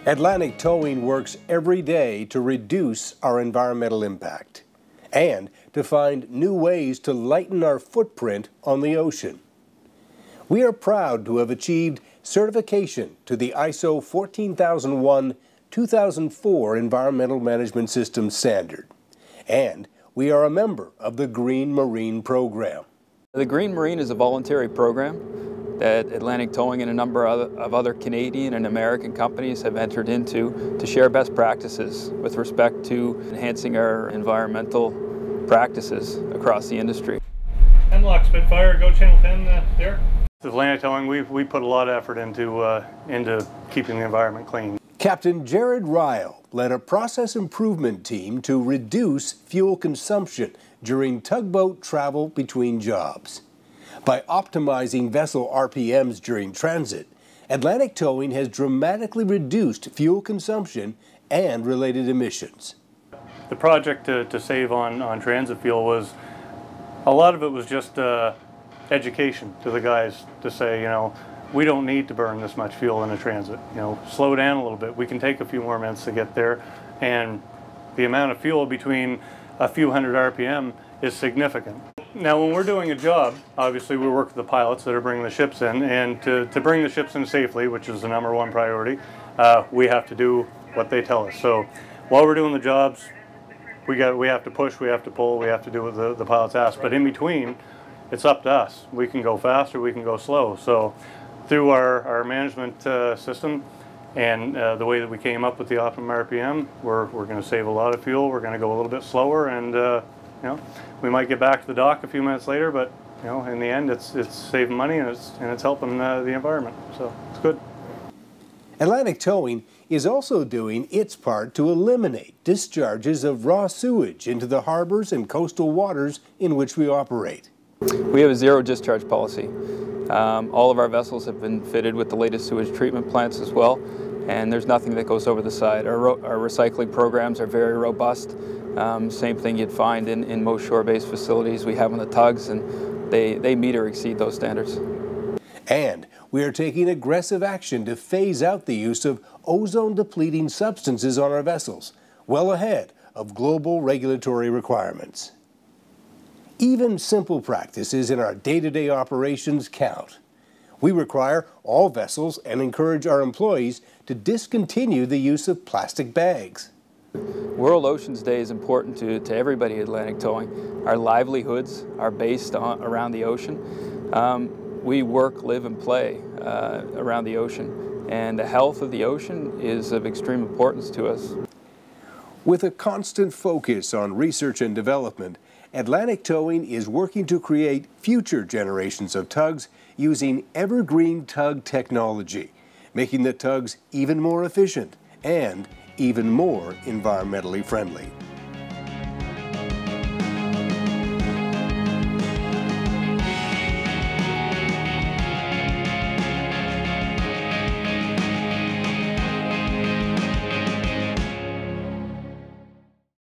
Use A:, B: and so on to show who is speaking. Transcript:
A: Atlantic Towing works every day to reduce our environmental impact and to find new ways to lighten our footprint on the ocean. We are proud to have achieved certification to the ISO 14001-2004 Environmental Management System Standard, and we are a member of the Green Marine program.
B: The Green Marine is a voluntary program that Atlantic Towing and a number of other Canadian and American companies have entered into to share best practices with respect to enhancing our environmental practices across the industry.
C: Hemlock Spitfire, go channel 10 there. With Atlantic Towing, we put a lot of effort into keeping the environment clean.
A: Captain Jared Ryle led a process improvement team to reduce fuel consumption during tugboat travel between jobs. By optimizing vessel RPMs during transit, Atlantic Towing has dramatically reduced fuel consumption and related emissions.
C: The project to save on transit fuel was, a lot of it was just education to the guys to say, you know, we don't need to burn this much fuel in a transit. You know, slow down a little bit. We can take a few more minutes to get there, and the amount of fuel between a few hundred RPM is significant. Now, when we're doing a job, obviously we work with the pilots that are bringing the ships in, and to bring the ships in safely, which is the #1 priority, we have to do what they tell us. So while we're doing the jobs, we have to push, we have to pull, we have to do what the pilots ask. But in between, it's up to us. We can go fast or we can go slow. So through our management system and the way that we came up with the optimum RPM, we're going to save a lot of fuel. We're going to go a little bit slower, and you know, we might get back to the dock a few minutes later, but you know, in the end, it's saving money and it's helping the environment. So it's good.
A: Atlantic Towing is also doing its part to eliminate discharges of raw sewage into the harbors and coastal waters in which we operate.
B: We have a zero discharge policy. All of our vessels have been fitted with the latest sewage treatment plants as well, and there's nothing that goes over the side. Our recycling programs are very robust. Same thing you'd find in most shore-based facilities we have on the tugs, and they meet or exceed those standards.
A: And we are taking aggressive action to phase out the use of ozone-depleting substances on our vessels, well ahead of global regulatory requirements. Even simple practices in our day-to-day operations count. We require all vessels and encourage our employees to discontinue the use of plastic bags.
B: World Oceans Day is important to everybody at Atlantic Towing. Our livelihoods are based around the ocean. We work, live, and play around the ocean, and the health of the ocean is of extreme importance to us.
A: With a constant focus on research and development, Atlantic Towing is working to create future generations of tugs using evergreen tug technology, making the tugs even more efficient and even more environmentally friendly.